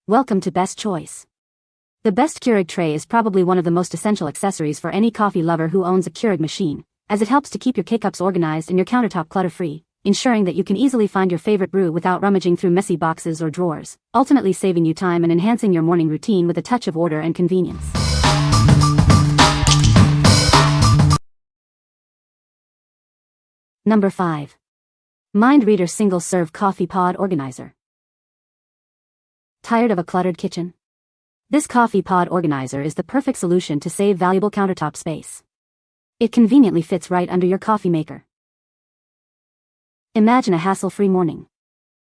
Welcome to Best Choice. The best Keurig tray is probably one of the most essential accessories for any coffee lover who owns a Keurig machine, as it helps to keep your K-cups organized and your countertop clutter-free, ensuring that you can easily find your favorite brew without rummaging through messy boxes or drawers, ultimately saving you time and enhancing your morning routine with a touch of order and convenience. Number 5. Mind Reader Single-Serve Coffee Pod Organizer. Tired of a cluttered kitchen? This coffee pod organizer is the perfect solution to save valuable countertop space. It conveniently fits right under your coffee maker. Imagine a hassle-free morning.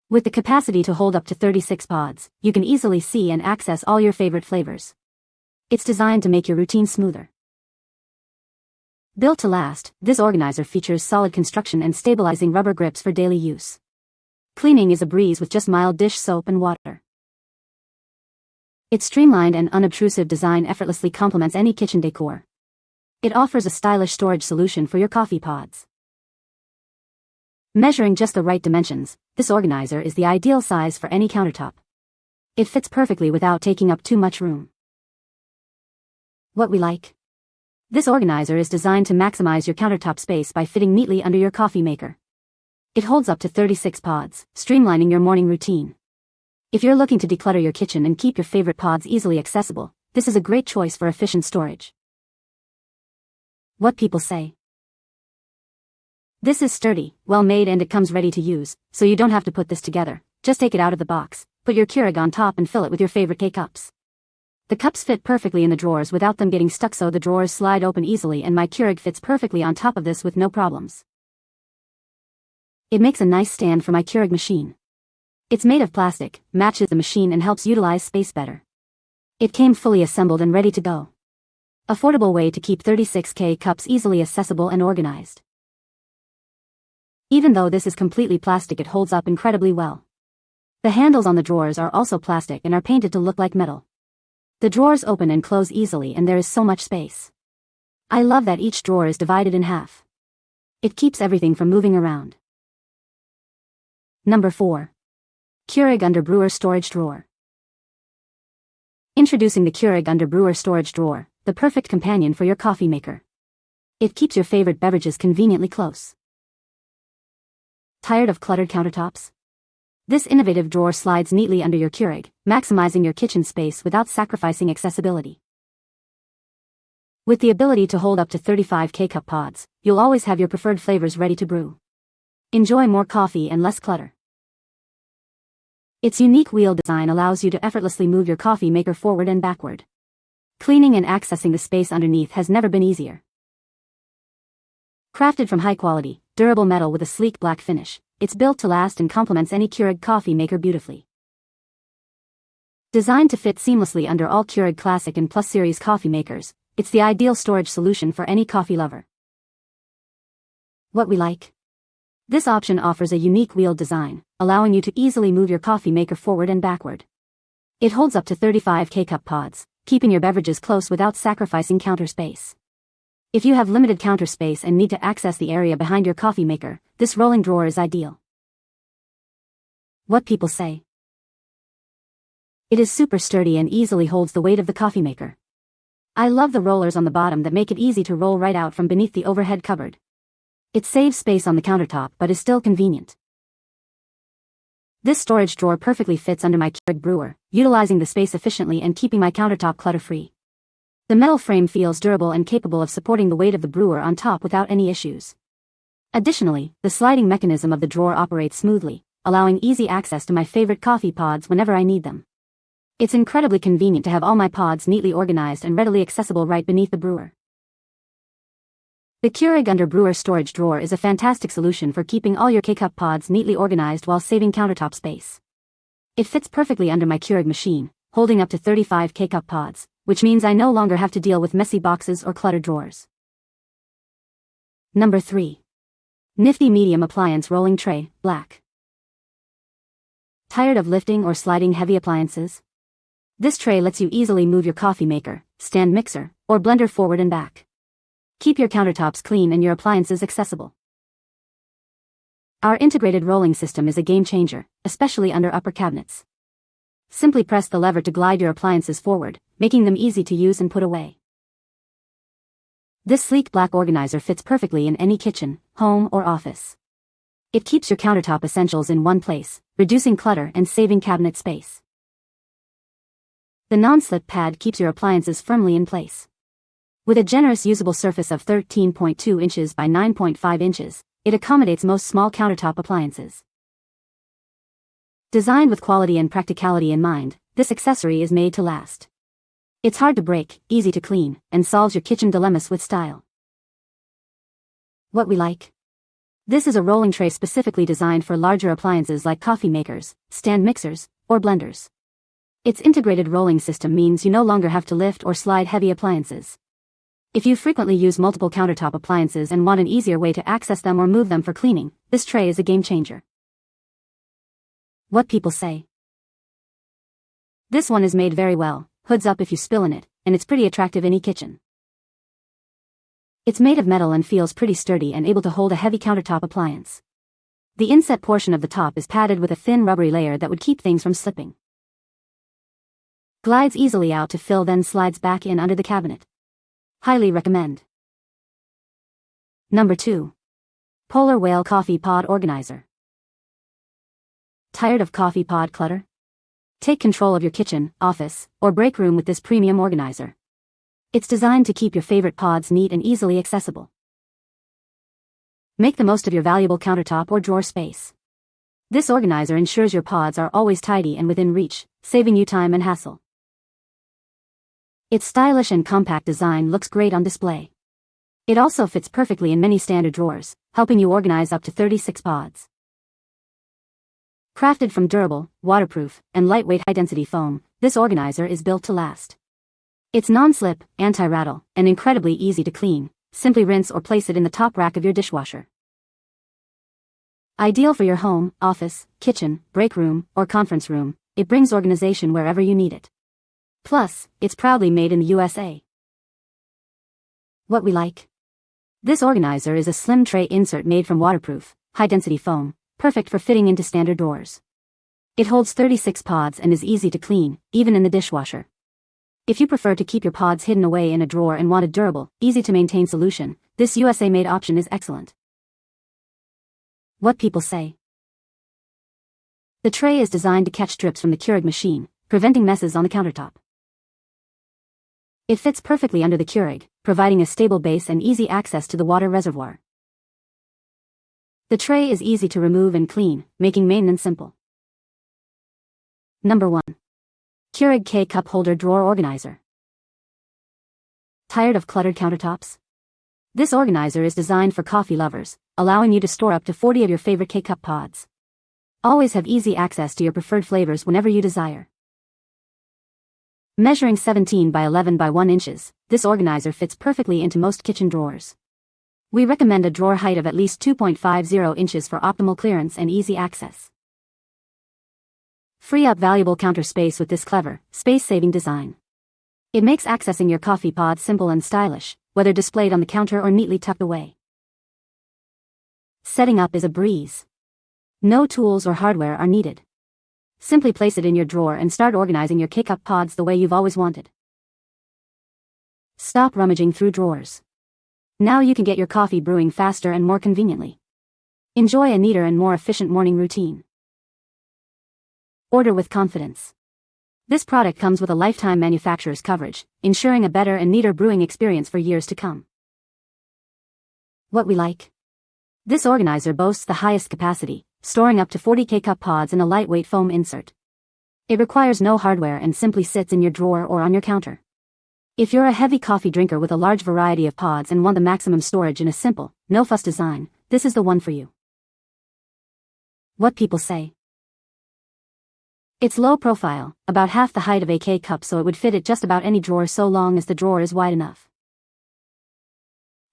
With the capacity to hold up to 36 pods, you can easily see and access all your favorite flavors. It's designed to make your routine smoother. Built to last, this organizer features solid construction and stabilizing rubber grips for daily use. Cleaning is a breeze with just mild dish soap and water. Its streamlined and unobtrusive design effortlessly complements any kitchen decor. It offers a stylish storage solution for your coffee pods. Measuring just the right dimensions, this organizer is the ideal size for any countertop. It fits perfectly without taking up too much room. What we like? This organizer is designed to maximize your countertop space by fitting neatly under your coffee maker. It holds up to 36 pods, streamlining your morning routine. If you're looking to declutter your kitchen and keep your favorite pods easily accessible, this is a great choice for efficient storage. What people say. This is sturdy, well made, and it comes ready to use, so you don't have to put this together. Just take it out of the box, put your Keurig on top and fill it with your favorite K-cups. The cups fit perfectly in the drawers without them getting stuck, so the drawers slide open easily, and my Keurig fits perfectly on top of this with no problems. It makes a nice stand for my Keurig machine. It's made of plastic, matches the machine, and helps utilize space better. It came fully assembled and ready to go. Affordable way to keep 36K cups easily accessible and organized. Even though this is completely plastic, it holds up incredibly well. The handles on the drawers are also plastic and are painted to look like metal. The drawers open and close easily, and there is so much space. I love that each drawer is divided in half. It keeps everything from moving around. Number 4. Keurig Under Brewer Storage Drawer. Introducing the Keurig Under Brewer Storage Drawer, the perfect companion for your coffee maker. It keeps your favorite beverages conveniently close. Tired of cluttered countertops? This innovative drawer slides neatly under your Keurig, maximizing your kitchen space without sacrificing accessibility. With the ability to hold up to 35 K-cup pods, you'll always have your preferred flavors ready to brew. Enjoy more coffee and less clutter. Its unique wheel design allows you to effortlessly move your coffee maker forward and backward. Cleaning and accessing the space underneath has never been easier. Crafted from high-quality, durable metal with a sleek black finish, it's built to last and complements any Keurig coffee maker beautifully. Designed to fit seamlessly under all Keurig Classic and Plus Series coffee makers, it's the ideal storage solution for any coffee lover. What we like? This option offers a unique wheel design, allowing you to easily move your coffee maker forward and backward. It holds up to 35 K-cup pods, keeping your beverages close without sacrificing counter space. If you have limited counter space and need to access the area behind your coffee maker, this rolling drawer is ideal. What people say. It is super sturdy and easily holds the weight of the coffee maker. I love the rollers on the bottom that make it easy to roll right out from beneath the overhead cupboard. It saves space on the countertop but is still convenient. This storage drawer perfectly fits under my Keurig Brewer, utilizing the space efficiently and keeping my countertop clutter-free. The metal frame feels durable and capable of supporting the weight of the brewer on top without any issues. Additionally, the sliding mechanism of the drawer operates smoothly, allowing easy access to my favorite coffee pods whenever I need them. It's incredibly convenient to have all my pods neatly organized and readily accessible right beneath the brewer. The Keurig Under Brewer Storage Drawer is a fantastic solution for keeping all your K-cup pods neatly organized while saving countertop space. It fits perfectly under my Keurig machine, holding up to 35 K-cup pods, which means I no longer have to deal with messy boxes or cluttered drawers. Number 3. Nifty Medium Appliance Rolling Tray, Black. Tired of lifting or sliding heavy appliances? This tray lets you easily move your coffee maker, stand mixer, or blender forward and back. Keep your countertops clean and your appliances accessible. Our integrated rolling system is a game changer, especially under upper cabinets. Simply press the lever to glide your appliances forward, making them easy to use and put away. This sleek black organizer fits perfectly in any kitchen, home, or office. It keeps your countertop essentials in one place, reducing clutter and saving cabinet space. The non-slip pad keeps your appliances firmly in place. With a generous usable surface of 13.2 inches by 9.5 inches, it accommodates most small countertop appliances. Designed with quality and practicality in mind, this accessory is made to last. It's hard to break, easy to clean, and solves your kitchen dilemmas with style. What we like. This is a rolling tray specifically designed for larger appliances like coffee makers, stand mixers, or blenders. Its integrated rolling system means you no longer have to lift or slide heavy appliances. If you frequently use multiple countertop appliances and want an easier way to access them or move them for cleaning, this tray is a game changer. What people say. This one is made very well, hoods up if you spill in it, and it's pretty attractive in any kitchen. It's made of metal and feels pretty sturdy and able to hold a heavy countertop appliance. The inset portion of the top is padded with a thin rubbery layer that would keep things from slipping. Glides easily out to fill, then slides back in under the cabinet. Highly recommend. Number 2. Polar Whale Coffee Pod Organizer. Tired of coffee pod clutter? Take control of your kitchen, office, or break room with this premium organizer. It's designed to keep your favorite pods neat and easily accessible. Make the most of your valuable countertop or drawer space. This organizer ensures your pods are always tidy and within reach, saving you time and hassle. Its stylish and compact design looks great on display. It also fits perfectly in many standard drawers, helping you organize up to 36 pods. Crafted from durable, waterproof, and lightweight high-density foam, this organizer is built to last. It's non-slip, anti-rattle, and incredibly easy to clean. Simply rinse or place it in the top rack of your dishwasher. Ideal for your home, office, kitchen, break room, or conference room, it brings organization wherever you need it. Plus, it's proudly made in the USA. What we like. This organizer is a slim tray insert made from waterproof, high-density foam, perfect for fitting into standard drawers. It holds 36 pods and is easy to clean, even in the dishwasher. If you prefer to keep your pods hidden away in a drawer and want a durable, easy-to-maintain solution, this USA-made option is excellent. What people say. The tray is designed to catch drips from the Keurig machine, preventing messes on the countertop. It fits perfectly under the Keurig, providing a stable base and easy access to the water reservoir. The tray is easy to remove and clean, making maintenance simple. Number 1. Keurig K-Cup Holder Drawer Organizer. Tired of cluttered countertops? This organizer is designed for coffee lovers, allowing you to store up to 40 of your favorite K-Cup pods. Always have easy access to your preferred flavors whenever you desire. Measuring 17 by 11 by 1 inches, this organizer fits perfectly into most kitchen drawers. We recommend a drawer height of at least 2.50 inches for optimal clearance and easy access. Free up valuable counter space with this clever, space-saving design. It makes accessing your coffee pod simple and stylish, whether displayed on the counter or neatly tucked away. Setting up is a breeze. No tools or hardware are needed. Simply place it in your drawer and start organizing your K-Cup pods the way you've always wanted. Stop rummaging through drawers. Now you can get your coffee brewing faster and more conveniently. Enjoy a neater and more efficient morning routine. Order with confidence. This product comes with a lifetime manufacturer's coverage, ensuring a better and neater brewing experience for years to come. What we like. This organizer boasts the highest capacity, storing up to 40 K-Cup pods in a lightweight foam insert. It requires no hardware and simply sits in your drawer or on your counter. If you're a heavy coffee drinker with a large variety of pods and want the maximum storage in a simple, no-fuss design, this is the one for you. What people say. It's low profile, about half the height of a K-Cup, so it would fit at just about any drawer so long as the drawer is wide enough.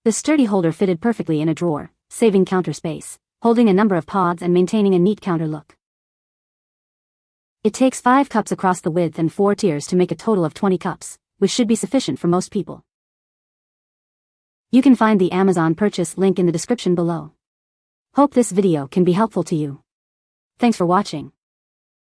The sturdy holder fitted perfectly in a drawer, saving counter space, holding a number of pods and maintaining a neat counter look. It takes 5 cups across the width and 4 tiers to make a total of 20 cups, which should be sufficient for most people. You can find the Amazon purchase link in the description below. Hope this video can be helpful to you. Thanks for watching.